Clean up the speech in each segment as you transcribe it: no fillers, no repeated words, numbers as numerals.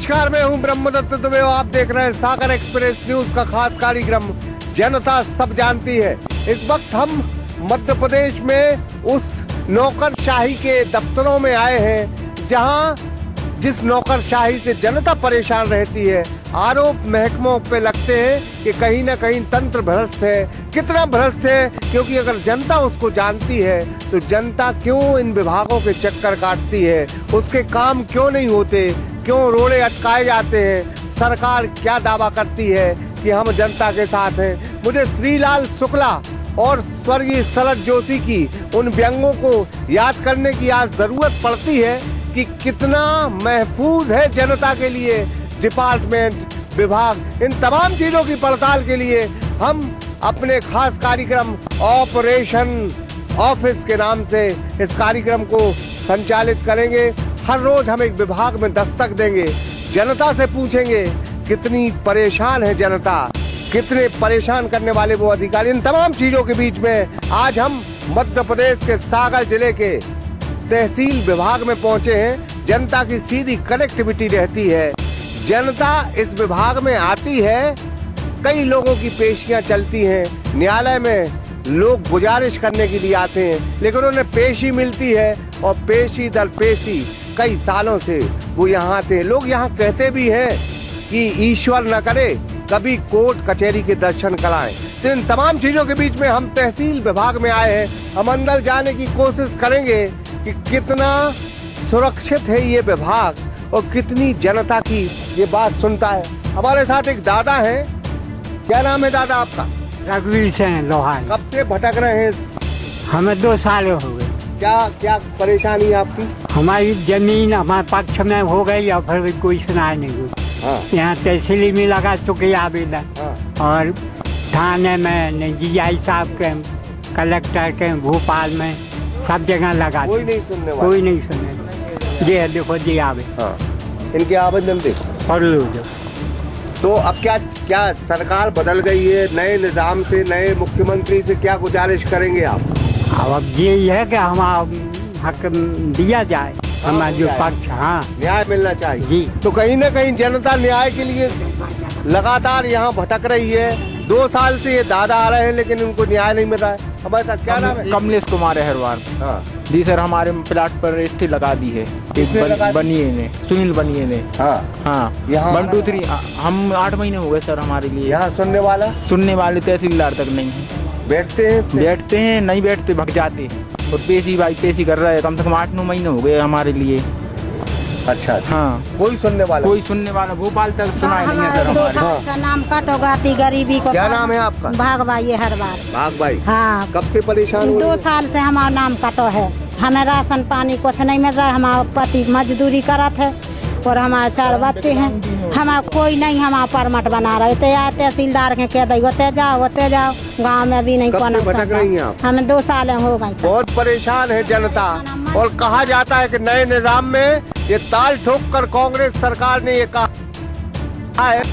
नमस्कार, मैं हूं ब्रह्मदत्त दुबे। आप देख रहे हैं सागर एक्सप्रेस न्यूज का खास कार्यक्रम जनता सब जानती है। इस वक्त हम मध्य प्रदेश में उस नौकरशाही के दफ्तरों में आए हैं जहां जिस नौकरशाही से जनता परेशान रहती है। आरोप महकमों पे लगते हैं कि कहीं ना कहीं तंत्र भ्रष्ट है। कितना भ्रष्ट है, क्योंकि अगर जनता उसको जानती है तो जनता क्यों इन विभागों के चक्कर काटती है, उसके काम क्यों नहीं होते, क्यों रोड़े अटकाए जाते हैं। सरकार क्या दावा करती है कि हम जनता के साथ हैं। मुझे श्रीलाल शुक्ला और स्वर्गीय शरद जोशी की उन व्यंग्यों को याद करने की आज जरूरत पड़ती है कि कितना महफूज है जनता के लिए डिपार्टमेंट, विभाग। इन तमाम चीजों की पड़ताल के लिए हम अपने खास कार्यक्रम ऑपरेशन ऑफिस के नाम से इस कार्यक्रम को संचालित करेंगे। हर रोज हम एक विभाग में दस्तक देंगे, जनता से पूछेंगे कितनी परेशान है जनता, कितने परेशान करने वाले वो अधिकारी। इन तमाम चीजों के बीच में आज हम मध्य प्रदेश के सागर जिले के तहसील विभाग में पहुंचे हैं। जनता की सीधी कनेक्टिविटी रहती है, जनता इस विभाग में आती है। कई लोगों की पेशियां चलती हैं, न्यायालय में लोग गुजारिश करने के लिए आते हैं, लेकिन उन्हें पेशी मिलती है और पेशी दर पेशी कई सालों से वो यहाँ आते हैं। लोग यहाँ कहते भी हैं कि ईश्वर न करे कभी कोर्ट कचहरी के दर्शन कराएं। तो इन तमाम चीजों के बीच में हम तहसील विभाग में आए हैं। हम अंदर जाने की कोशिश करेंगे कि कितना सुरक्षित है ये विभाग और कितनी जनता की ये बात सुनता है। हमारे साथ एक दादा है। क्या नाम है दादा आपका? रघुवीर सिंह लोहार। कब से भटक रहे हैं? हमें 2 साल हो गए। क्या क्या परेशानी है आपकी? हमारी जमीन हमारे पक्ष में हो गई और फिर कोई सुनाई नहीं हुई। हाँ। यहाँ तहसील में लगा चुके आवेदन। हाँ। और थाने में जीआई साहब के, कलेक्टर के, भोपाल में सब जगह लगा। कोई नहीं सुनने वाला। कोई नहीं सुनने। ये देखो जी आवेदन। हाँ। इनके आवेदन देखो पढ़ लो जो। तो अब क्या सरकार बदल गई है, नए निजाम से, नए मुख्यमंत्री से क्या गुजारिश करेंगे आप? अब ये है कि हम हक दिया जाए, हमारा जो पक्ष। हाँ, न्याय मिलना चाहिए जी। तो कहीं ना कहीं जनता न्याय के लिए लगातार यहाँ भटक रही है। 2 साल से ये दादा आ रहे हैं लेकिन उनको न्याय नहीं मिल रहा है। हमारे साथ क्या नाम है? कमलेश कुमार अहरवाल। हाँ। जी सर, हमारे प्लाट पर रजिस्ट्री लगा दी है बनिए ने, सुनील बनिए ने। हाँ। यहाँ 1 2 3 हम 8 महीने हो गए सर हमारे लिए। यहाँ सुनने वाले तहसीलदार तक नहीं है। बैठते हैं नहीं बैठते, भग जाते हैं। और पेशी कर रहा है। कम से कम 8 9 महीने हो गए हमारे लिए। अच्छा। हाँ। कोई सुनने वाला भोपाल तक सुनाई नहीं है सर हमारे। हाँ। का नाम कटोगाती गरीबी को। क्या नाम है आपका? भाग भाई हरवाल। भाग भाई। हाँ। कब से परेशान हो? 2 साल से हमारा नाम कटो है। हमें राशन पानी कुछ नहीं मिल रहा है। हमारा पति मजदूरी करत है और हमारे 4 बच्चे हैं। हमारा कोई नहीं हमारा परमट बना रहे थे। तहसीलदार के कह दी होते जाओ गाँव में भी नहीं। भटक रही हैं आप? हमें 2 साल हो गए। बहुत परेशान है जनता। और कहा जाता है कि नए निजाम में ये ताल ठोक कर कांग्रेस सरकार ने ये कहा है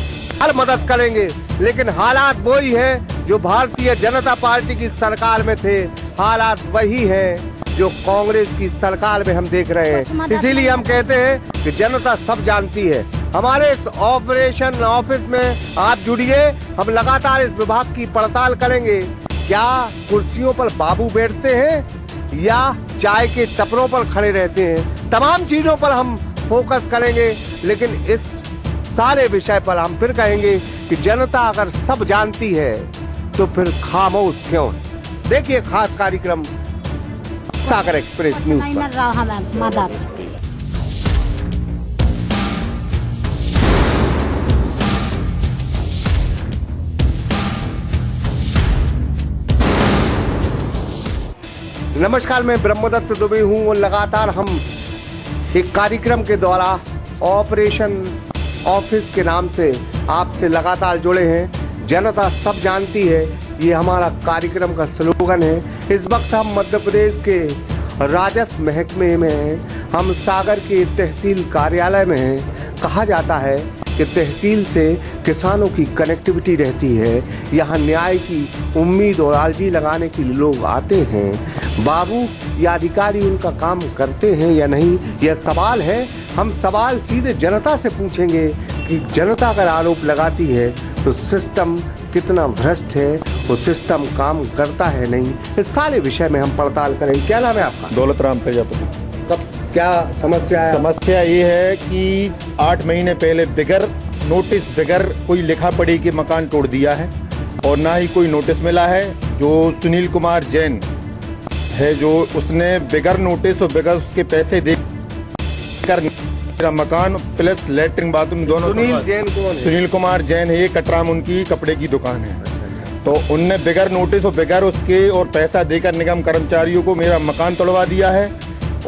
हर मदद करेंगे, लेकिन हालात वही है जो भारतीय जनता पार्टी की सरकार में थे। हालात वही है जो कांग्रेस की सरकार में हम देख रहे हैं। इसीलिए हम कहते हैं कि जनता सब जानती है। हमारे इस ऑपरेशन ऑफिस में आप जुड़िए। हम लगातार इस विभाग की पड़ताल करेंगे। क्या कुर्सियों पर बाबू बैठते हैं या चाय के टपरों पर खड़े रहते हैं? तमाम चीजों पर हम फोकस करेंगे, लेकिन इस सारे विषय पर हम फिर कहेंगे कि जनता अगर सब जानती है तो फिर खामोश क्यों है। देखिए खास कार्यक्रम सागर एक्सप्रेस न्यूज पर। नमस्कार, मैं ब्रह्मदत्त दुबे हूँ और लगातार हम एक कार्यक्रम के द्वारा ऑपरेशन ऑफिस के नाम से आपसे लगातार जुड़े हैं। जनता सब जानती है, ये हमारा कार्यक्रम का स्लोगन है। इस वक्त हम मध्य प्रदेश के राजस्व महकमे में हैं। हम सागर के तहसील कार्यालय में हैं। कहा जाता है कि तहसील से किसानों की कनेक्टिविटी रहती है। यहाँ न्याय की उम्मीद और आर्जी लगाने के लिए लोग आते हैं। बाबू या अधिकारी उनका काम करते हैं या नहीं, यह सवाल है। हम सवाल सीधे जनता से पूछेंगे कि जनता अगर आरोप लगाती है तो सिस्टम कितना भ्रष्ट है, वो सिस्टम काम करता है नहीं, इस सारे विषय में हम पड़ताल करेंगे। क्या नाम है आपका? दौलत राम प्रजापति। कब क्या समस्या है? समस्या ये है कि 8 महीने पहले बिगर नोटिस, बिगर कोई लिखा पढ़ी के मकान तोड़ दिया है और ना ही कोई नोटिस मिला है। जो सुनील कुमार जैन है, जो उसने बिगर नोटिस और बिगर उसके पैसे देकर मेरा मकान प्लस लेटरिन बाथरूम दोनों। सुनील जैन कौन है? सुनील कुमार जैन है, ये कटराम उनकी कपड़े की दुकान है। तो उनने बिगर नोटिस और बिगर उसके और पैसा देकर निगम कर्मचारियों को मेरा मकान तोड़वा दिया है।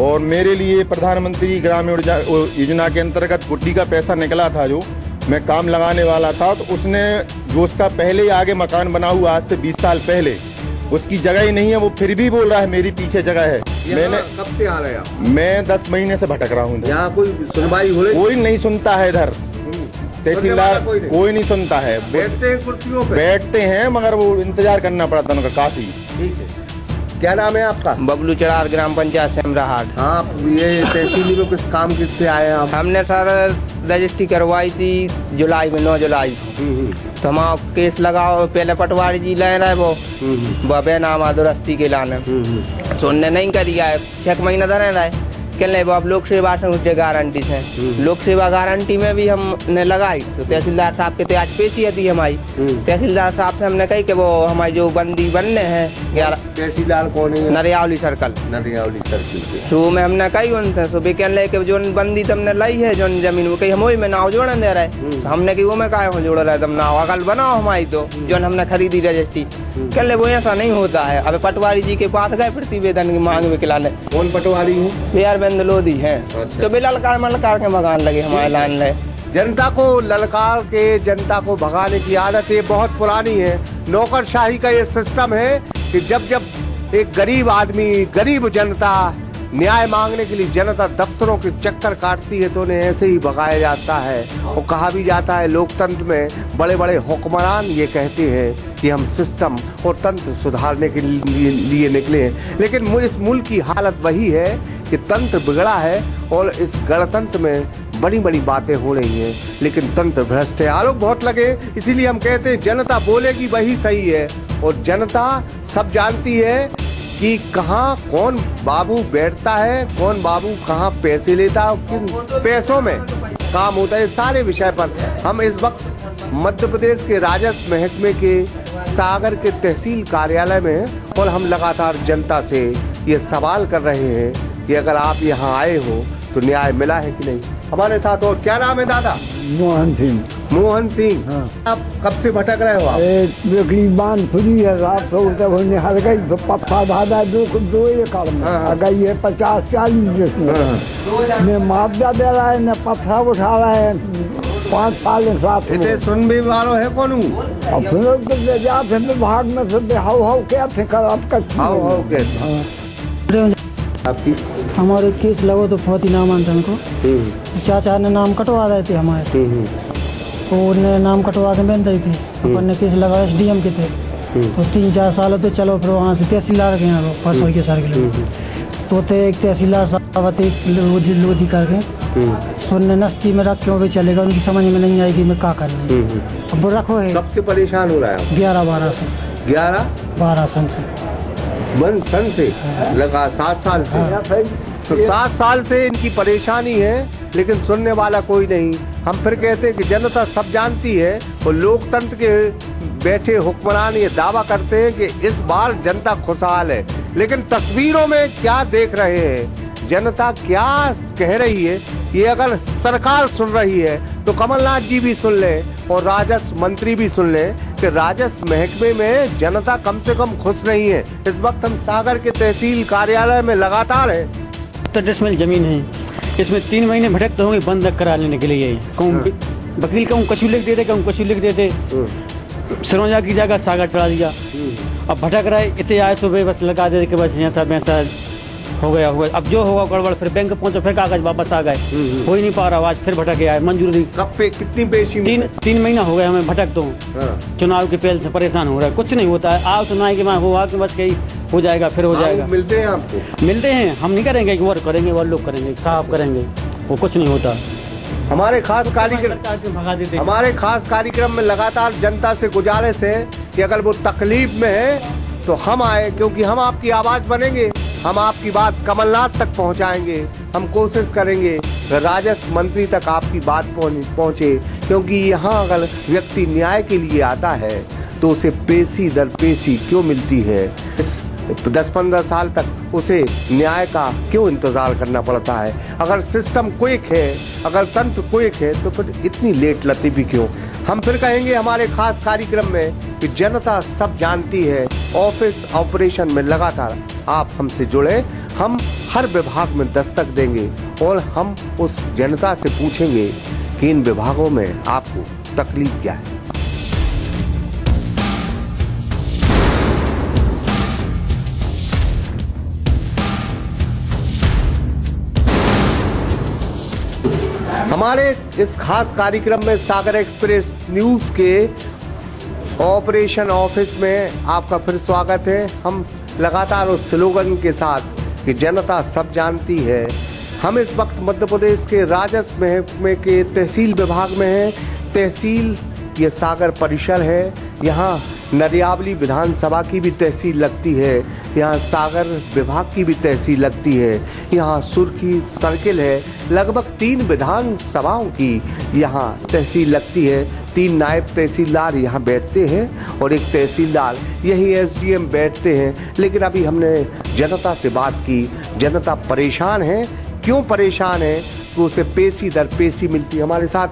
और मेरे लिए प्रधानमंत्री ग्रामीण योजना के अंतर्गत गुड्डी का पैसा निकला था, जो मैं काम लगाने वाला था, तो उसने जो उसका पहले ही आगे मकान बना हुआ आज से 20 साल पहले, उसकी जगह ही नहीं है। वो फिर भी बोल रहा है मेरी पीछे जगह है। मैंने कब से आ रहे हैं आप? मैं 10 महीने से भटक रहा हूँ। यहाँ कोई सुनवाई हो रही? कोई नहीं सुनता है इधर, तहसीलदार कोई नहीं सुनता है। बैठते हैं कुर्सियों पे? बैठते हैं मगर वो इंतजार करना पड़ता है उनका काफी। ठीक है। क्या नाम है आपका? बबलू चरार, ग्राम पंचायत सेमराहाट। हाँ, ये तहसील में कुछ काम किससे आए हैं आप? हमने सर रजिस्ट्री करवाई थी जुलाई में, 9 जुलाई को। तो हम केस लगाओ, पहले पटवारी जी ले रहे वो बबे नामा दुरुस्ती के लाने, सुनने नहीं करी है। 6 महीना धरे रहे, कहने वो अब लोक सेवा से उस गारंटी है। लोक सेवा गारंटी में भी हमने लगाई तो तहसीलदार साहब के आज पेशी थी हमारी। तहसीलदार साहब से हमने कही कि वो हमारी जो बंदी बनने हैं 11। तहसीलदार कौन है? नरियावली सर्कल। नरियावली सर्कल। सुबह में हमने कही उनसे, सुबह कहने लगे कि जो बंदी तुमने लाई है जो जमीन, वो कही हम वही में नाव जोड़ने दे रहे। तो हमने कही वो में काय हो जोड़ रहे, तुम नाव अकल बनाओ हमारी, तो जो हमने खरीदी रजिस्ट्री। कहने वो ऐसा नहीं होता है। अब पटवारी जी के पास गए प्रतिवेदन की मांग में खिलाने। कौन पटवारी है? लोधी है। तो भी ललकार मलकार के मकान लगे हमारे लाइन ले। जनता को ललकार के, जनता को भगाने की आदत ये बहुत पुरानी है। नौकरशाही का ये सिस्टम है कि जब जब एक गरीब आदमी, गरीब जनता न्याय मांगने के लिए जनता दफ्तरों के चक्कर काटती है तो उन्हें ऐसे ही भगाया जाता है। और कहा भी जाता है लोकतंत्र में बड़े बड़े हुक्मरान ये कहते हैं कि हम सिस्टम और तंत्र सुधारने के लिए निकले हैं, लेकिन इस मुल्क की हालत वही है कि तंत्र बिगड़ा है और इस गणतंत्र में बड़ी बड़ी बातें हो रही हैं, लेकिन तंत्र भ्रष्ट है। आरोप बहुत लगे, इसीलिए हम कहते हैं जनता बोलेगी वही सही है। और जनता सब जानती है कि कहाँ कौन बाबू बैठता है, कौन बाबू कहाँ पैसे लेता है, किन पैसों में काम होता है। सारे विषय पर हम इस वक्त मध्य प्रदेश के राजस्व महकमे के सागर के तहसील कार्यालय में हैं और हम लगातार जनता से ये सवाल कर रहे हैं कि अगर आप यहाँ आए हो तो न्याय मिला है कि नहीं। हमारे साथ और क्या नाम है दादा? मोहन सिंह। मोहन सिंह। हाँ। आप कब से भटक रहे हो आप? तकरीबन खुदी है रात हो हर गई तो पत्थर धादा दो एकड़ में आ गई है 50-40 जिसमें न मुआवजा दे रहा है न पत्थर उठा रहा है। 5 साल 7 इसे सुन भी वालों है कौन हूँ? अब सुनो तो ले जाते विभाग में से हाउ क्या थे कर आपकी हमारे केस लगो तो बहुत ही नाम आता हमको। चाचा ने नाम कटवा रहे थे हमारे, उन्होंने नाम कटवा के बेच दी थी। अपन ने केस लगा SDM के थे तो 3-4 साल होते। चलो फिर वहाँ से तहसीलदार के यहाँ परसों के सार के लिए तो एक तहसीलदार साहब एक लोधी करके सुनने नस्ती में रख क्यों भी चलेगा, उनकी समझ में नहीं आएगी मैं क्या करना। अब वो रखो है। कब से परेशान हो रहा है? 11-12 से। 11-12 सन से सन से लगा 7 साल से। तो 7 साल से इनकी परेशानी है, लेकिन सुनने वाला कोई नहीं। हम फिर कहते हैं कि जनता सब जानती है और लोकतंत्र के बैठे हुक्मरान ये दावा करते हैं कि इस बार जनता खुशहाल है, लेकिन तस्वीरों में क्या देख रहे हैं, जनता क्या कह रही है, ये अगर सरकार सुन रही है तो कमलनाथ जी भी सुन ले और राजस्व मंत्री भी सुन ले कि राजस्व महकमे में जनता कम से कम खुश नहीं है। इस वक्त हम सागर के तहसील कार्यालय में लगातार है। 10 मील जमीन है, इसमें 3 महीने भटकते होंगे बंद करा लेने के लिए। कहूँ वकील कहूँ कछु लिख देते, कहूँ कछु लिख देते। सरौजा की जगह सागर चढ़ा दिया। अब भटक रहे, इतने आए सुबह बस लगा देते कि बस यहाँ सब ऐसा हो गया। अब जो होगा गड़बड़, फिर बैंक पहुंचो, फिर कागज वापस आ गए, हो ही नहीं पा रहा, आज फिर भटक गया है। मंजूरी कब पे कितनी पेशी? 3 महीना हो गया हमें भटक तो। चुनाव के पहले से परेशान हो रहा है, कुछ नहीं होता है। आओ सुनाए कि मैं हुआ कि बस कहीं हो जाएगा, फिर हो जाएगा। मिलते हैं आपको? मिलते हैं, हम नहीं करेंगे, वो करेंगे, वो लोग करेंगे, साफ करेंगे, वो कुछ नहीं होता। हमारे खास कार्यक्रम में लगातार जनता से गुजारिश है कि अगर वो तकलीफ में है तो हम आए, क्योंकि हम आपकी आवाज बनेंगे, हम आपकी बात कमलनाथ तक पहुंचाएंगे। हम कोशिश करेंगे राजस्व मंत्री तक आपकी बात पहुंचे, क्योंकि यहाँ अगर व्यक्ति न्याय के लिए आता है तो उसे पेशी दर पेशी क्यों मिलती है? 10-15 साल तक उसे न्याय का क्यों इंतजार करना पड़ता है? अगर सिस्टम क्विक है, अगर तंत्र क्विक है, तो फिर इतनी लेट लतीफी क्यों? हम फिर कहेंगे हमारे खास कार्यक्रम में कि जनता सब जानती है। ऑफिस ऑपरेशन में लगातार आप हमसे जुड़े, हम हर विभाग में दस्तक देंगे और हम उस जनता से पूछेंगे कि इन विभागों में आपको तकलीफ क्या है। हमारे इस खास कार्यक्रम में सागर एक्सप्रेस न्यूज के ऑपरेशन ऑफिस में आपका फिर स्वागत है। हम लगातार उस स्लोगन के साथ कि जनता सब जानती है। हम इस वक्त मध्य प्रदेश के राजस्व महकमे के तहसील विभाग में हैं। तहसील ये सागर परिसर है, यहाँ नरियावली विधानसभा की भी तहसील लगती है, यहाँ सागर विभाग की भी तहसील लगती है, यहाँ सुर्खी सर्किल है। लगभग 3 विधानसभाओं की यहाँ तहसील लगती है। 3 नायब तहसीलदार यहाँ बैठते हैं और एक तहसीलदार, यही SDM बैठते हैं। लेकिन अभी हमने जनता से बात की, जनता परेशान है। क्यों परेशान है? तो उसे पेशी दर पेशी मिलती है। हमारे साथ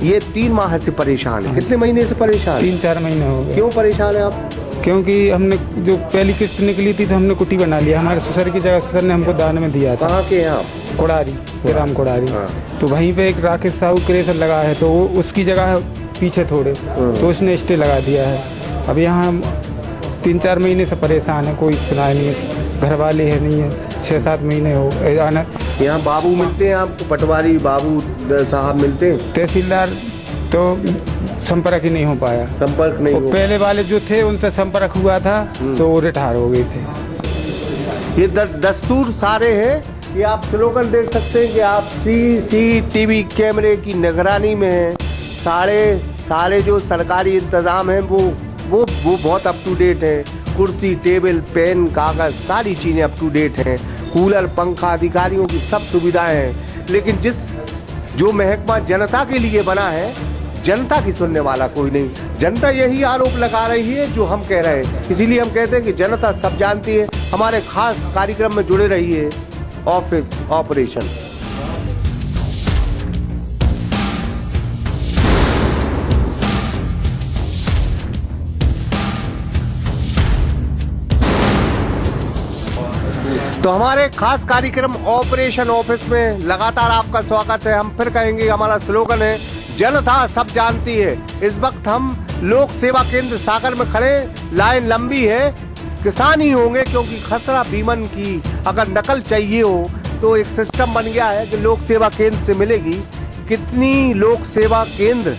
ये 3 माह से परेशान है। कितने महीने से परेशान? 3-4 महीने हो गए। क्यों परेशान है आप? क्योंकि हमने जो पहली किस्त निकली थी तो हमने कुटी बना लिया। हमारे ससुर की जगह ससुर ने हमको दान में दिया था। कहाँ के हैं आप? कोड़ारी, ग्राम कोड़ारी। तो वहीं पे एक राकेश साहू क्रेशर लगा है, तो वो उसकी जगह पीछे थोड़े, तो उसने स्टे लगा दिया है। अब यहाँ 3-4 महीने से परेशान है, कोई सुनाई नहीं है, घर वाले है नहीं है। 6-7 महीने हो आना। यहाँ बाबू मिलते हैं आपको? पटवारी बाबू साहब मिलते हैं? तहसीलदार तो संपर्क ही नहीं हो पाया। संपर्क नहीं हो। पहले वाले जो थे उनसे संपर्क हुआ था तो वो रिटायर हो गए थे। ये दस्तूर सारे हैं। ये आप स्लोगन देख सकते हैं कि आप CCTV कैमरे की निगरानी में हैं। सारे जो सरकारी इंतजाम हैं वो बहुत अप टू डेट है। कुर्सी, टेबल, पेन, कागज, सारी चीजें अप टू डेट हैं। कूलर, पंखा, अधिकारियों की सब सुविधाएं हैं। लेकिन जो महकमा जनता के लिए बना है, जनता की सुनने वाला कोई नहीं। जनता यही आरोप लगा रही है जो हम कह रहे हैं। इसीलिए हम कहते हैं कि जनता सब जानती है। हमारे खास कार्यक्रम में जुड़े रहिए। Office operation. तो हमारे खास कार्यक्रम ऑपरेशन ऑफिस में लगातार आपका स्वागत है। हम फिर कहेंगे, हमारा स्लोगन है जनता सब जानती है। इस वक्त हम लोक सेवा केंद्र सागर में खड़े, लाइन लंबी है। किसान ही होंगे, क्योंकि खसरा बीमन की अगर नकल चाहिए हो तो एक सिस्टम बन गया है कि लोक सेवा केंद्र से मिलेगी। कितनी लोक सेवा केंद्र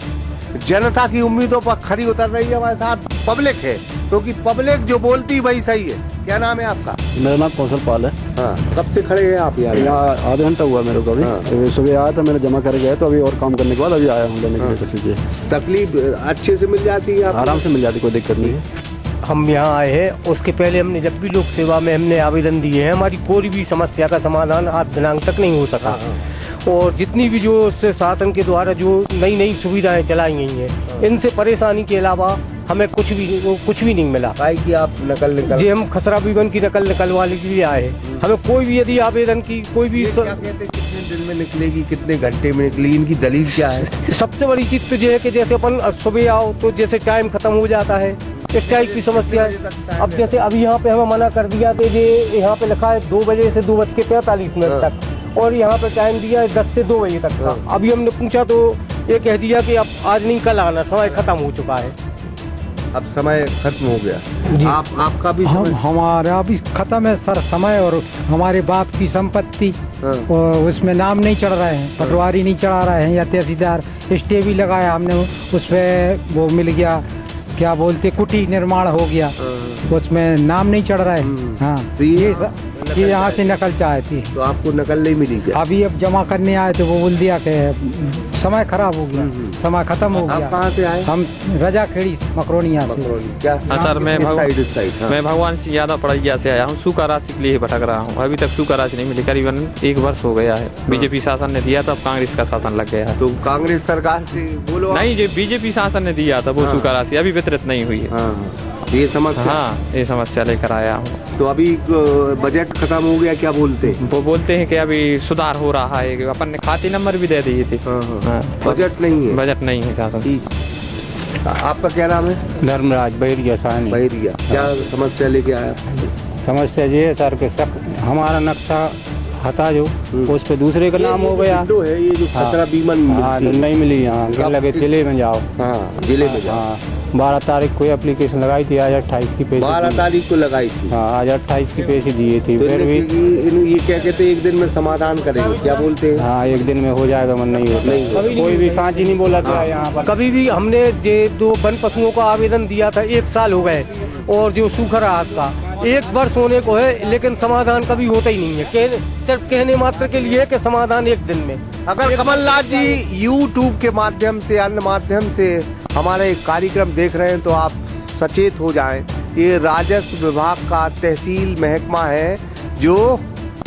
जनता की उम्मीदों पर खरी उतर रही है। हमारे साथ पब्लिक है, क्योंकि पब्लिक जो बोलती वही सही है। क्या नाम है आपका? मेरा नाम कौशल पाल है। हाँ, कब से खड़े हैं आप यहाँ? आधा घंटा हुआ मेरे को। अभी सुबह आया था, मैंने जमा कर गया, तो अभी और काम करने के बाद अभी आया हूँ लेने के लिए किसी चीज़। तकलीफ अच्छे से मिल जाती है? आराम से मिल जाती, कोई दिक्कत नहीं है। हम यहाँ आए हैं, उसके पहले हमने जब भी लोक सेवा में हमने आवेदन दिए हैं, हमारी कोई भी समस्या का समाधान आज दिनांक तक नहीं हो सका। और जितनी भी जो शासन के द्वारा जो नई सुविधाएं चलाई गई हैं, इनसे परेशानी के अलावा हमें कुछ भी नहीं मिला। कि आप नकल जी, हम खसरा बीमन की नकल निकलवाने के लिए आए। हमें कोई भी यदि आवेदन की कोई भी क्या कहते हैं, कितने दिन में निकलेगी, कितने घंटे में निकलेगी, इनकी दलील क्या है? सबसे बड़ी चीज तो ये है कि जैसे अपन सुबह आओ तो जैसे टाइम खत्म हो जाता है, इस टाइप की समस्या है। अब जैसे अभी यहाँ पे हमें मना कर दिया कि ये यहाँ पे लिखा है 2 बजे से 2:45 तक, और यहाँ पे टाइम दिया है 10 से 2 बजे तक का। अभी हमने पूछा तो ये कह दिया कि अब आज नहीं कल आना, समय खत्म हो चुका है। अब समय खत्म हो गया। आपका भी हमारा भी खत्म है सर समय, और हमारे बाप की संपत्ति उसमें नाम नहीं चढ़ रहे हैं, पटवारी नहीं चढ़ा रहे हैं या तहसीलदार। स्टे भी लगाया हमने, उस पर वो मिल गया, क्या बोलते, कुटी निर्माण हो गया, उसमें नाम नहीं चढ़ रहा है। हाँ, ये यहाँ से नकल चाहे थी, तो आपको नकल नहीं मिली क्या? अभी अब जमा करने आए तो वो बोल दिया कि समय खराब हो गया, समय खत्म हो गया। आप कहाँ से आए? हम रजा खेड़ी मकरोनिया से। क्या? हाँ सर, मैं भगवान सिंह यादव पड़ैया से आया हूँ। सूखा राशि के लिए भटक रहा हूँ, अभी तक सूखा राशि नहीं मिली, करीबन 1 वर्ष हो गया है। बीजेपी शासन ने दिया था, अब कांग्रेस का शासन लग गया है। तो कांग्रेस सरकार से बोलो नहीं, जो बीजेपी शासन ने दिया था वो सूखा राशि अभी वितरित नहीं हुई है। ये समस्या, हाँ ये समस्या लेकर आया हूँ। तो अभी बजट खत्म हो गया, क्या बोलते हैं? वो बोलते हैं कि अभी सुधार हो रहा है, अपन ने खाते नंबर भी दे दिए थे। बजट नहीं है, बजट नहीं है शासन। आपका क्या नाम है? धर्मराज बहरिया सानी। बहरिया, क्या समस्या लेके आया? समस्या ये है सर कि सब हमारा नक्शा हटा जो उस पे दूसरे का नाम हो गया है। ये जो खतरा बीमा नहीं मिली, यहाँ लगे जिले में जाओ। हाँ, जिले में जाओ। 12 तारीख को एप्लीकेशन लगाई थी, आज 28 की पैसे 12 तारीख को लगाई थी। हाँ, आज 28 की पैसे दिए थी। फिर भी ये क्या कहते, 1 दिन में समाधान करेंगे, क्या बोलते हैं? हाँ, 1 दिन में हो जाएगा, मन नहीं होता। कोई भी सांची नहीं बोला था यहाँ पर कभी भी। हमने जो वन पशुओं का आवेदन दिया था 1 साल हो गए, और जो सूखा राहत का 1 वर्ष होने को है, लेकिन समाधान कभी होता ही नहीं है। सिर्फ कहने मात्र के लिए कि समाधान 1 दिन में। अगर कमलनाथ जी YouTube के माध्यम से, अन्य माध्यम से हमारे कार्यक्रम देख रहे हैं तो आप सचेत हो जाएं। ये राजस्व विभाग का तहसील महकमा है जो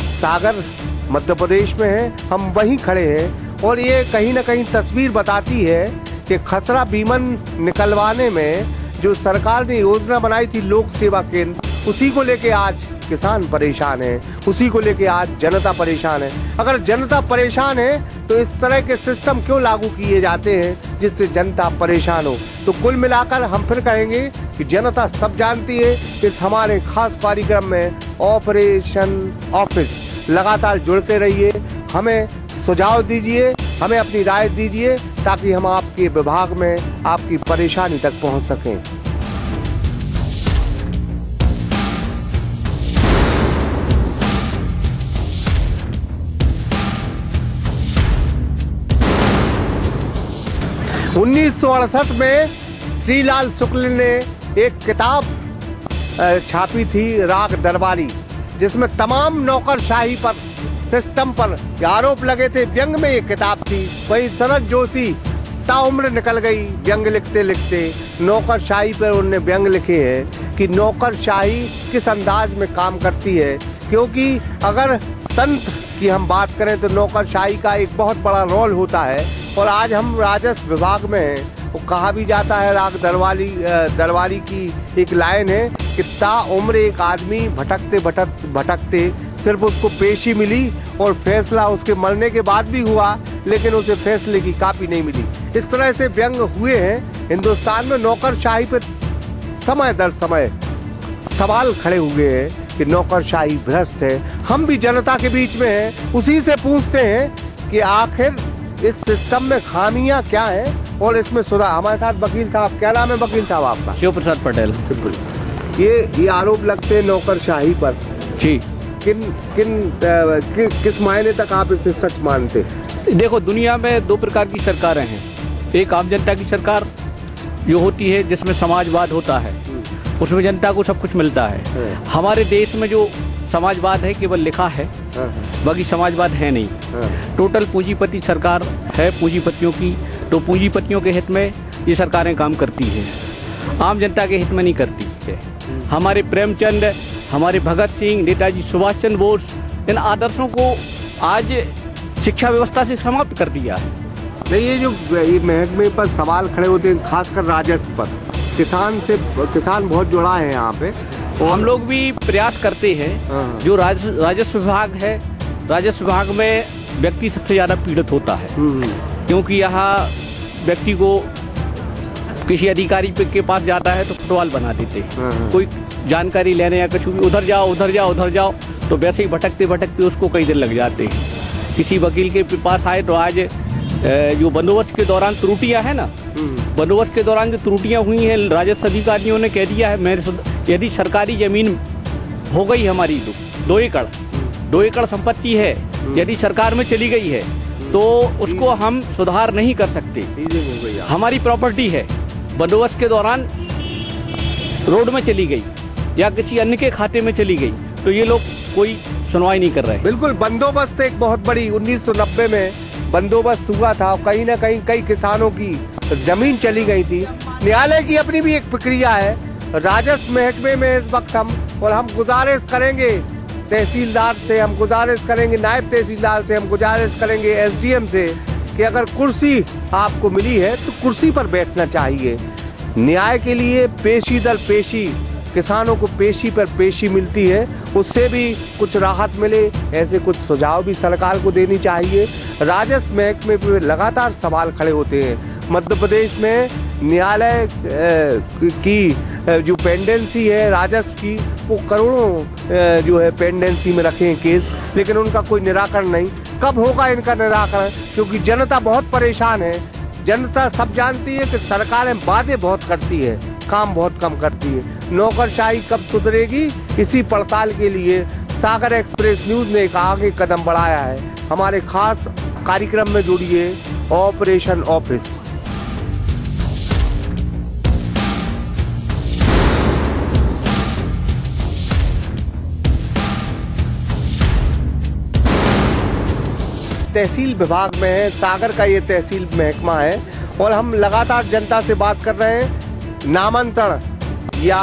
सागर मध्य प्रदेश में है, हम वहीं खड़े हैं, और ये कहीं न कहीं तस्वीर बताती है कि खसरा बीमन निकलवाने में जो सरकार ने योजना बनाई थी लोक सेवा केंद्र, उसी को लेके आज किसान परेशान है, उसी को लेके आज जनता परेशान है। अगर जनता परेशान है तो इस तरह के सिस्टम क्यों लागू किए जाते हैं जिससे जनता परेशान हो? तो कुल मिलाकर हम फिर कहेंगे कि जनता सब जानती है। इस हमारे खास कार्यक्रम में ऑपरेशन ऑफिस लगातार जुड़ते रहिए, हमें सुझाव दीजिए, हमें अपनी राय दीजिए, ताकि हम आपके विभाग में आपकी परेशानी तक पहुंच सकें। (1968) में श्रीलाल शुक्ल ने एक किताब छापी थी, राग दरबारी, जिसमें तमाम नौकरशाही पर, सिस्टम पर आरोप लगे थे। व्यंग में ये किताब थी। वही शरद जोशी ताउम्र निकल गई व्यंग लिखते लिखते। नौकरशाही पर उन्होंने व्यंग लिखे हैं कि नौकरशाही किस अंदाज में काम करती है, क्योंकि अगर तंत्र की हम बात करें तो नौकरशाही का एक बहुत बड़ा रोल होता है। और आज हम राजस्व विभाग में हैं, वो कहा भी जाता है, राग दरबारी की एक लाइन है कि ताउम्र एक आदमी भटकते भटकते सिर्फ उसको पेशी मिली और फैसला उसके मरने के बाद भी हुआ, लेकिन उसे फैसले की कापी नहीं मिली। इस तरह से व्यंग हुए हैं। हिंदुस्तान में नौकरशाही पे समय दर समय सवाल खड़े हुए हैं कि नौकरशाही भ्रष्ट है। हम भी जनता के बीच में हैं, उसी से पूछते हैं कि आखिर इस सिस्टम में खामियां क्या हैं और इसमें सुधार। हमारे साथ वकील साहब, क्या नाम है वकील साहब आपका? शिव प्रसाद पटेल। ये आरोप लगते हैं नौकरशाही पर जी, किस मायने तक आप इसे सच मानते हैं? देखो, दुनिया में 2 प्रकार की सरकारें हैं। एक आम जनता की सरकार जो होती है, जिसमें समाजवाद होता है, उसमें जनता को सब कुछ मिलता है। हमारे देश में जो समाजवाद है केवल लिखा है, बाकी समाजवाद है नहीं। टोटल पूंजीपति सरकार है पूंजीपतियों की, तो पूंजीपतियों के हित में ये सरकारें काम करती हैं, आम जनता के हित में नहीं करती है। हमारे प्रेमचंद, हमारे भगत सिंह, नेताजी सुभाष चंद्र बोस, इन आदर्शों को आज शिक्षा व्यवस्था से समाप्त कर दिया है। नहीं, ये महकमे पर सवाल खड़े होते हैं, खासकर राजस्व पर। किसान बहुत जुड़ा है यहाँ पे, और हम लोग भी प्रयास करते हैं। जो राजस्व विभाग है, राजस्व विभाग में व्यक्ति सबसे ज्यादा पीड़ित होता है, क्योंकि यहाँ व्यक्ति को किसी अधिकारी के पास जाता है तो फुटबॉल बना देते हैं। कोई जानकारी लेने या कुछ भी, उधर जाओ, तो वैसे ही भटकते भटकते उसको कई दिन लग जाते हैं। किसी वकील के पास आए तो आज जो बंदोबस्त के दौरान त्रुटियां हैं ना, बंदोबस्त के दौरान जो त्रुटियां हुई हैं, राजस्व अधिकारियों ने कह दिया है यदि सरकारी जमीन हो गई हमारी 2 एकड़ संपत्ति है, यदि सरकार में चली गई है तो उसको हम सुधार नहीं कर सकते। हमारी प्रॉपर्टी है, बंदोबस्त के दौरान रोड में चली गई या किसी अन्य के खाते में चली गई तो ये लोग कोई सुनवाई नहीं कर रहे। बिल्कुल, बंदोबस्त एक बहुत बड़ी 1990 में बंदोबस्त हुआ था, कहीं ना कहीं कई किसानों की जमीन चली गई थी। न्यायालय की अपनी भी एक प्रक्रिया है। राजस्व महकमे में इस वक्त हम गुजारिश करेंगे तहसीलदार से, हम गुजारिश करेंगे नायब तहसीलदार से, हम गुजारिश करेंगे एसडीएम से कि अगर कुर्सी आपको मिली है तो कुर्सी पर बैठना चाहिए। न्याय के लिए पेशी दर पेशी, किसानों को पेशी पर पेशी मिलती है, उससे भी कुछ राहत मिले, ऐसे कुछ सुझाव भी सरकार को देनी चाहिए। राजस्व महकमे पे लगातार सवाल खड़े होते हैं। मध्य प्रदेश में न्यायालय की जो पेंडेंसी है राजस्व की, वो करोड़ों जो है पेंडेंसी में रखे हैं केस, लेकिन उनका कोई निराकरण नहीं। कब होगा इनका निराकरण? क्योंकि जनता बहुत परेशान है। जनता सब जानती है कि सरकारें वादे बहुत करती है, काम बहुत कम करती है। नौकरशाही कब सुधरेगी, इसी पड़ताल के लिए सागर एक्सप्रेस न्यूज ने एक आगे कदम बढ़ाया है। हमारे खास कार्यक्रम में जुड़िए ऑपरेशन ऑफिस। तहसील विभाग में है, सागर का ये तहसील महकमा है और हम लगातार जनता से बात कर रहे हैं। नामांतरण या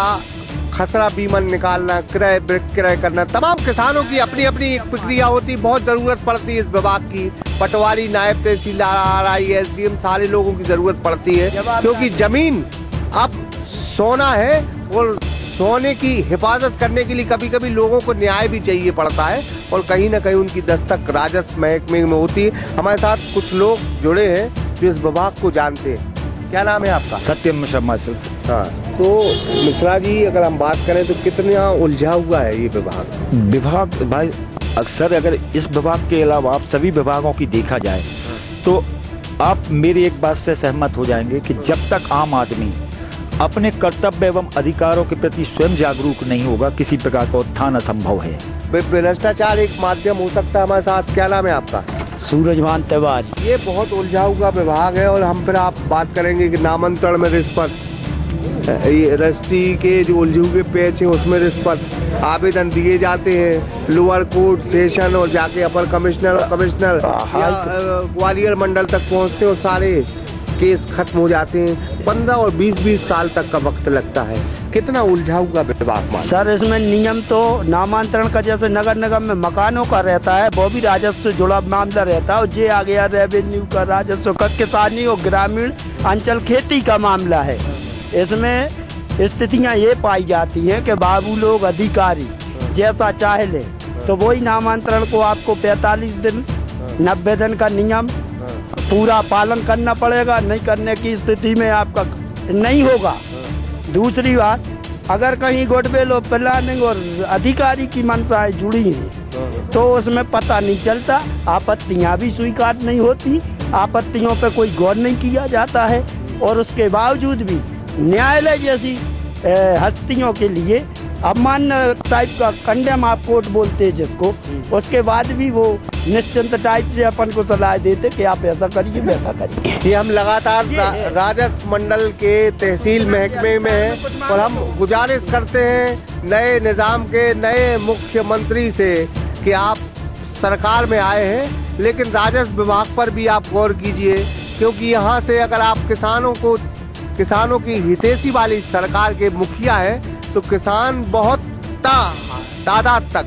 खसरा बीमा निकालना, क्रय विक्रय करना, तमाम किसानों की अपनी अपनी एक प्रक्रिया होती, बहुत जरूरत पड़ती है इस विभाग की। पटवारी, नायब तहसीलदार, आरआई, एसडीएम, सारे लोगों की जरूरत पड़ती है, क्योंकि जमीन अब सोना है और सोने की हिफाजत करने के लिए कभी कभी लोगों को न्याय भी चाहिए पड़ता है और कहीं ना कहीं उनकी दस्तक राजस्व महकमे में होती है। हमारे साथ कुछ लोग जुड़े हैं जो इस विभाग को जानते हैं। क्या नाम है आपका? सत्यम शर्मा सिर्फ। हाँ, तो मिश्रा जी, अगर हम बात करें तो कितना उलझा हुआ है ये विभाग भाई, अक्सर अगर इस विभाग के अलावा आप सभी विभागों की देखा जाए तो आप मेरी एक बात से सहमत हो जाएंगे कि जब तक आम आदमी अपने कर्तव्य एवं अधिकारों के प्रति स्वयं जागरूक नहीं होगा, किसी प्रकार का उत्थान असंभव है। भ्रष्टाचार एक माध्यम हो सकता है। हमारे साथ क्या नाम है आपका? सूरजभान तिवारी। ये बहुत उलझा हुआ विभाग है और हम फिर आप बात करेंगे कि नामांतरण में रिश्वत, रजिस्ट्री के जो उलझे हुए पेज है उसमें रिश्वत, आवेदन दिए जाते हैं लोअर कोर्ट, सेशन और जाके अपर कमिश्नर ग्वालियर मंडल तक पहुँचते और सारे केस खत्म हो जाते हैं। 15 और 20 साल तक का वक्त लगता है। कितना उलझा हुआ विभाग? सर, इसमें नियम तो नामांतरण का जैसे नगर निगम में मकानों का रहता है, वो भी राजस्व से जुड़ा मामला रहता है, और ये आ गया रेवेन्यू का, राजस्व का, किसानी और ग्रामीण अंचल खेती का मामला है। इसमें स्थितियाँ ये पाई जाती हैं कि बाबू लोग अधिकारी जैसा चाहे ले तो वही नामांतरण को आपको 45 दिन 90 दिन का नियम पूरा पालन करना पड़ेगा, नहीं करने की स्थिति में आपका नहीं होगा। दूसरी बात, अगर कहीं गुडविल और प्लानिंग और अधिकारी की मंशाएं जुड़ी हैं तो उसमें पता नहीं चलता, आपत्तियां भी स्वीकार नहीं होती, आपत्तियों पर कोई गौर नहीं किया जाता है और उसके बावजूद भी न्यायालय जैसी हस्तियों के लिए अवमानना टाइप का कंडेम आप कोर्ट बोलते हैं जिसको, उसके बाद भी वो निश्चिंत टाइप से अपन को सलाह देते कि आप ऐसा करिए वैसा करिए। ये हम लगातार राजस्व मंडल के तहसील महकमे में हैं और हम गुजारिश करते हैं नए निजाम के नए मुख्यमंत्री से कि आप सरकार में आए हैं लेकिन राजस्व विभाग पर भी आप गौर कीजिए, क्योंकि यहाँ से अगर आप किसानों की हितैषी वाली सरकार के मुखिया हैं तो किसान बहुत तादाद तक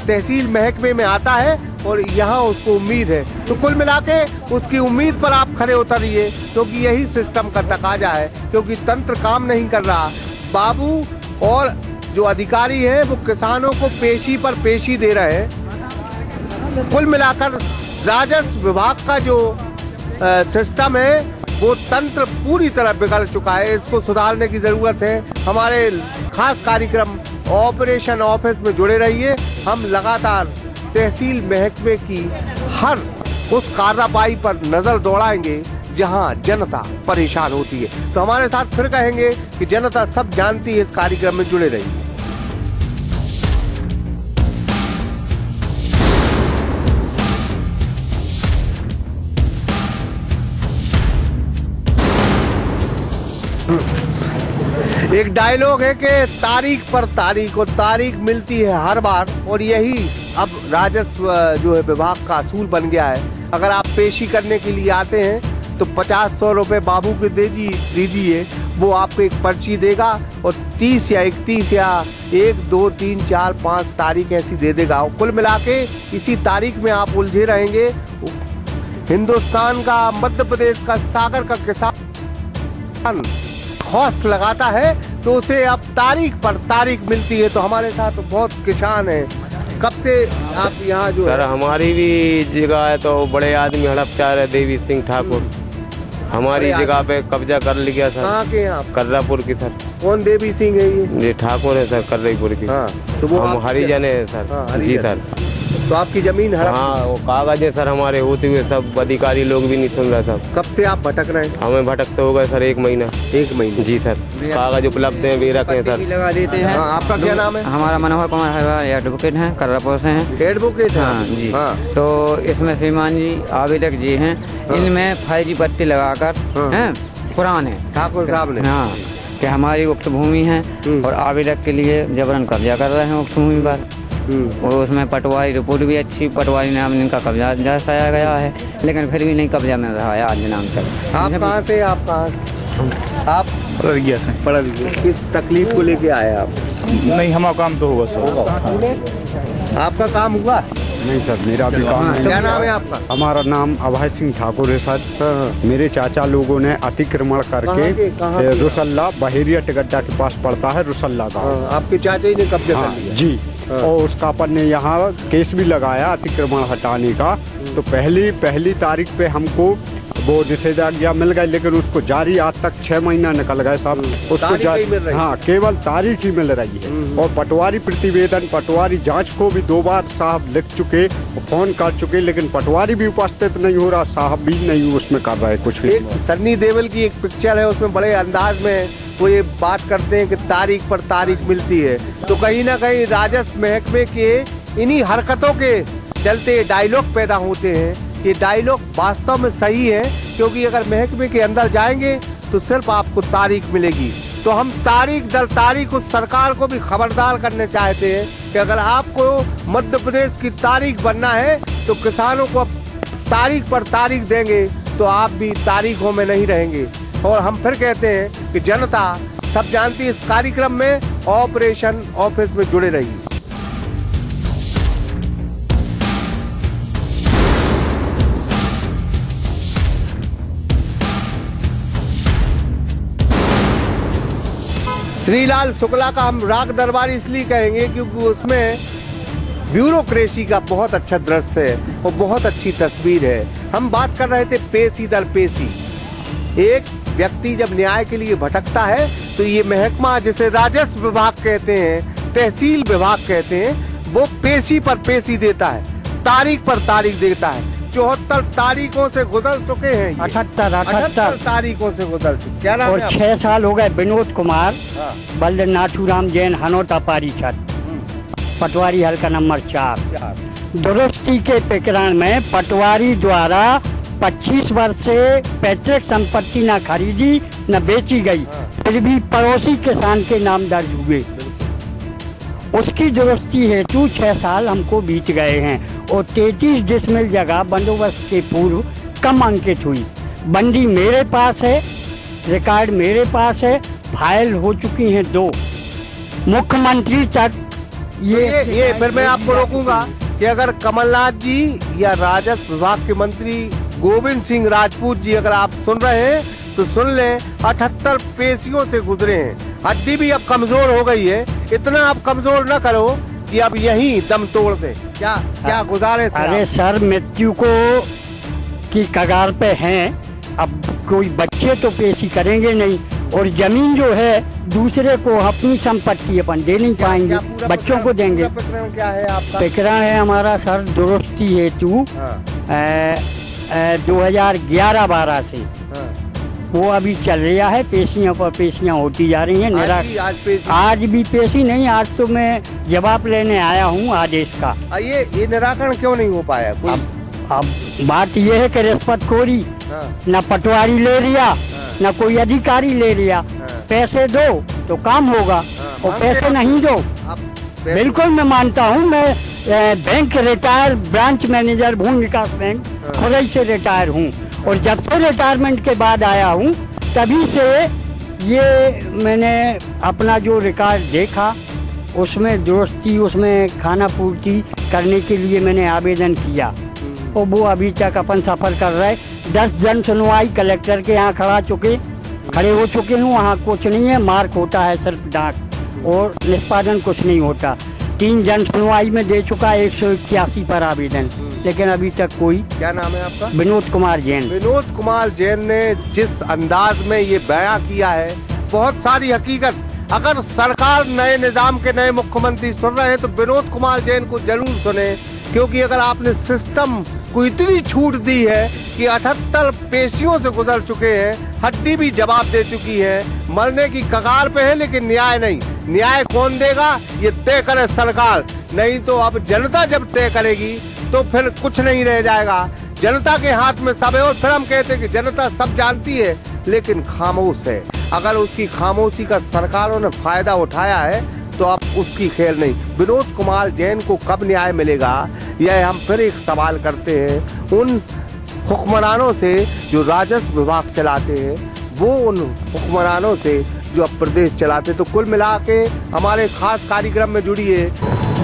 तहसील महकमे में आता है और यहाँ उसको उम्मीद है। तो कुल मिलाके उसकी उम्मीद पर आप खड़े उतरिए, क्योंकि यही सिस्टम का तकाजा है, क्योंकि तंत्र काम नहीं कर रहा। बाबू और जो अधिकारी हैं वो किसानों को पेशी पर पेशी दे रहे हैं। कुल मिलाकर राजस्व विभाग का जो सिस्टम है वो तंत्र पूरी तरह बिगड़ चुका है, इसको सुधारने की जरूरत है। हमारे खास कार्यक्रम ऑपरेशन ऑफिस में जुड़े रहिए। हम लगातार तहसील महकमे की हर उस कार्रवाई पर नजर दौड़ाएंगे जहां जनता परेशान होती है। तो हमारे साथ फिर कहेंगे कि जनता सब जानती है, इस कार्यक्रम में जुड़े रहिए। एक डायलॉग है कि तारीख पर तारीख, और तारीख मिलती है हर बार, और यही अब राजस्व जो है विभाग का असूल बन गया है। अगर आप पेशी करने के लिए आते हैं तो 50-100 रुपए बाबू को दीजिए, वो आपको एक पर्ची देगा और 30 या 31 या 1, 2, 3, 4, 5 तारीख ऐसी दे देगा। और कुल मिला के इसी तारीख में आप उलझे रहेंगे। हिंदुस्तान का, मध्य प्रदेश का, सागर का किसान खौफ लगाता है तो उसे अब तारीख पर तारीख मिलती है। तो हमारे साथ बहुत किसान हैं। कब से आप यहाँ जो सर? हमारी भी जगह है तो बड़े आदमी हड़पचार है देवी सिंह ठाकुर हमारी जगह पे कब्जा कर लिया सर। कहाँ के हैं आप? कर्रापुर की सर। कौन देवी सिंह है ये? ठाकुर है सर, कर्रापुर की। हाँ, तो वो हम हरिजन है सर। हाँ, जी सर। तो आपकी जमीन हड़प? हाँ, वो कागज है सर हमारे होते हुए, सब अधिकारी लोग भी नहीं सुन रहे सर। कब से आप भटक रहे हैं? हमें भटकते हो गए सर 1 महीना। 1 महीना? जी सर। कागज उपलब्ध है, भी रखे सर। लगा देते हैं। हाँ, आपका क्या नाम है? हमारा मनोहर कुमार है, एडवोकेट हैं, कर्रापुर से हैं। एडवोकेट? हाँ जी। तो इसमें श्रीमान जी आवेदक जी हैं, इनमें फर्जी पट्टी लगाकर हैं पुराने ठाकुर साहब ने। हाँ, कि हमारी उक्त भूमि है और आवेदक के लिए जबरन कब्जा कर रहे हैं उक्त भूमि पर। और उसमें पटवारी रिपोर्ट भी अच्छी, पटवारी ने इनका कब्जा दर्शाया गया है, लेकिन फिर भी नहीं कब्जा मिल रहा है आज दिनांक तक। आप कहाँ से? आप कहाँ? आप पड़रिया से। पड़रिया। किस तकलीफ को लेके आए आप? नहीं, हमारा काम तो होगा सर। आपका काम हुआ? नहीं सर, मेरा भी काम नहीं। क्या नाम है आपका? हमारा नाम अभय सिंह ठाकुर है सर। मेरे चाचा लोगों ने अतिक्रमण करके रुसल्ला, बहेरिया टिगड्डा के पास पड़ता है रुसल्ला गाँव। आपके चाचा ही ने कब्जा कर लिया? जी। और उसका अपन ने यहाँ केस भी लगाया अतिक्रमण हटाने का। तो पहली तारीख पे हमको वो निषेधाज्ञा मिल गई, लेकिन उसको जारी आज तक 6 महीना निकल गए साहब। उसको हाँ, केवल तारीख ही मिल रही है। और पटवारी प्रतिवेदन, पटवारी जांच को भी 2 बार साहब लिख चुके, फोन कर चुके, लेकिन पटवारी भी उपस्थित नहीं हो रहा, साहब भी नहीं उसमें कर रहे कुछ। एक सन्नी देओल की एक पिक्चर है, उसमें बड़े अंदाज में वो ये बात करते हैं कि तारीख पर तारीख मिलती है। तो कहीं ना कहीं राजस्व महकमे के इन्हीं हरकतों के चलते डायलॉग पैदा होते हैं। ये डायलॉग वास्तव में सही है, क्योंकि अगर महकमे के अंदर जाएंगे तो सिर्फ आपको तारीख मिलेगी। तो हम तारीख दर तारीख उस सरकार को भी खबरदार करने चाहते हैं कि अगर आपको मध्य प्रदेश की तारीख बनना है तो किसानों को तारीख पर तारीख देंगे तो आप भी तारीखों में नहीं रहेंगे। और हम फिर कहते हैं कि जनता सब जानती है, इस कार्यक्रम में ऑपरेशन ऑफिस में जुड़े रहिए। श्रीलाल शुक्ला का हम राग दरबार इसलिए कहेंगे क्योंकि उसमें ब्यूरोक्रेसी का बहुत अच्छा दृश्य है और बहुत अच्छी तस्वीर है। हम बात कर रहे थे पेशी दर पेशी। एक व्यक्ति जब न्याय के लिए भटकता है तो ये महकमा, जिसे राजस्व विभाग कहते हैं, तहसील विभाग कहते हैं, वो पेशी पर पेशी देता है, तारीख पर तारीख देता है। 74 तारीखों से गुजर चुके हैं। 78 तारीखों से गुजर चुके। क्या नाम और है? 6 साल हो गए। विनोद कुमार, बल्द नाथूराम जैन, हनोता पारीछत, पटवारी हल्का नंबर 4। दुरुस्ती के प्रकरण में पटवारी द्वारा 25 वर्ष से पैतृक संपत्ति न खरीदी न बेची गई, फिर भी पड़ोसी किसान के नाम दर्ज हुए। उसकी दुरुस्ती हेतु 6 साल हमको बीत गए हैं और 33 डिसमिल जगह बंदोबस्त के पूर्व कम अंकित हुई। बंदी मेरे पास है, रिकॉर्ड मेरे पास है, फाइल हो चुकी हैं 2। मुख्यमंत्री तक ये फिर मैं आपको रोकूंगा कि अगर कमलनाथ जी या राजस्व विभाग के मंत्री गोविंद सिंह राजपूत जी अगर आप सुन रहे हैं तो सुन लें, 78 पेशियों से गुजरे हैं। हड्डी भी अब कमजोर हो गई है। इतना अब कमजोर न करो कि अब यहीं दम तोड़ दे। क्या गुजारे? अरे सर, मृत्यु को की कगार पे हैं। अब कोई बच्चे तो पेशी करेंगे नहीं और जमीन जो है दूसरे को अपनी संपत्ति अपन दे नहीं पाएंगे, बच्चों को देंगे। प्रकरण क्या है आपका? प्रकरण है हमारा सर दुरुस्ती हेतु 2011-12 से वो अभी चल रहा है, पेशियां पर पेशियां होती जा रही हैं। आज भी पेशी नहीं, आज तो मैं जवाब लेने आया हूँ आदेश का। ये निराकरण क्यों नहीं हो पाया? अब बात ये है कि रिश्वतखोरी, न पटवारी ले लिया न कोई अधिकारी ले लिया। पैसे दो तो काम होगा और पैसे नहीं दो। बिल्कुल मैं मानता हूँ, मैं बैंक रिटायर ब्रांच मैनेजर भूमि विकास बैंक खुरई से रिटायर हूँ और जब से रिटायरमेंट के बाद आया हूँ तभी से ये मैंने अपना जो रिकॉर्ड देखा उसमें दुरुस्ती, उसमें खाना पूर्ति करने के लिए मैंने आवेदन किया और वो अभी तक अपन सफर कर रहे। 10 जन सुनवाई कलेक्टर के यहाँ खड़े हो चुके हूँ, वहाँ कुछ नहीं है, मार्क होता है सिर्फ डांट और निष्पादन कुछ नहीं होता। 3 जन सुनवाई में दे चुका 181 पर आवेदन, लेकिन अभी तक कोई। क्या नाम है आपका? विनोद कुमार जैन। विनोद कुमार जैन ने जिस अंदाज में ये बयां किया है, बहुत सारी हकीकत, अगर सरकार नए निजाम के नए मुख्यमंत्री सुन रहे हैं तो विनोद कुमार जैन को जरूर सुने, क्योंकि अगर आपने सिस्टम को इतनी छूट दी है कि 78 पेशियों से गुजर चुके हैं, हड्डी भी जवाब दे चुकी है, मरने की कगार पे है, लेकिन न्याय नहीं। न्याय कौन देगा? ये तय करे सरकार, नहीं तो अब जनता जब तय करेगी तो फिर कुछ नहीं रह जाएगा। जनता के हाथ में सब है और फिर हम कहते हैं कि जनता सब जानती है लेकिन खामोश है। अगर उसकी खामोशी का सरकारों ने फायदा उठाया है तो अब उसकी खेल नहीं। विनोद कुमार जैन को कब न्याय मिलेगा, यह हम फिर एक सवाल करते हैं उन हुक्मरानों से जो राजस्व विभाग चलाते हैं, वो उन हुक्मरानों से जो अब प्रदेश चलाते। तो कुल मिला के हमारे खास कार्यक्रम में जुड़िए।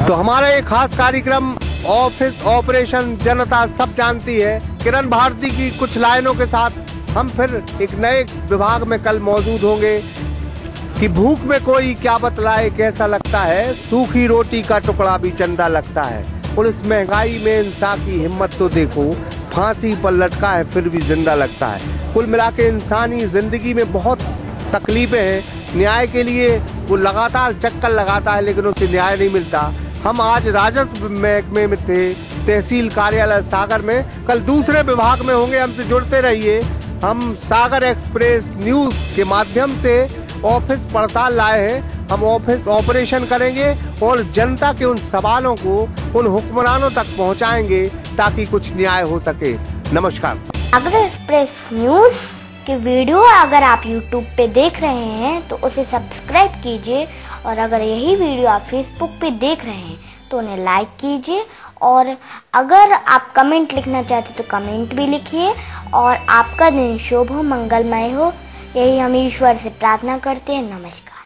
तो हमारा ये खास कार्यक्रम ऑफिस ऑपरेशन जनता सब जानती है, किरण भारती की कुछ लाइनों के साथ हम फिर एक नए विभाग में कल मौजूद होंगे कि भूख में कोई क्या बतलाए कैसा लगता है, सूखी रोटी का टुकड़ा भी चंदा लगता है। और इस महंगाई में इंसान की हिम्मत तो देखो, फांसी पर लटका है फिर भी जिंदा लगता है। कुल मिला के इंसानी जिंदगी में बहुत तकलीफें हैं, न्याय के लिए वो लगातार चक्कर लगाता है लेकिन उसे न्याय नहीं मिलता। हम आज राजस्व महकमे में थे, तहसील कार्यालय सागर में, कल दूसरे विभाग में होंगे। हमसे जुड़ते रहिए। हम सागर एक्सप्रेस न्यूज के माध्यम से ऑफिस पड़ताल लाए हैं। हम ऑफिस ऑपरेशन करेंगे और जनता के उन सवालों को उन हुक्मरानों तक पहुंचाएंगे ताकि कुछ न्याय हो सके। नमस्कार। सागर एक्सप्रेस न्यूज की वीडियो अगर आप YouTube पे देख रहे हैं तो उसे सब्सक्राइब कीजिए, और अगर यही वीडियो आप Facebook पे देख रहे हैं तो उन्हें लाइक कीजिए, और अगर आप कमेंट लिखना चाहते तो कमेंट भी लिखिए। और आपका दिन शुभ हो, मंगलमय हो, यही हम ईश्वर से प्रार्थना करते हैं। नमस्कार।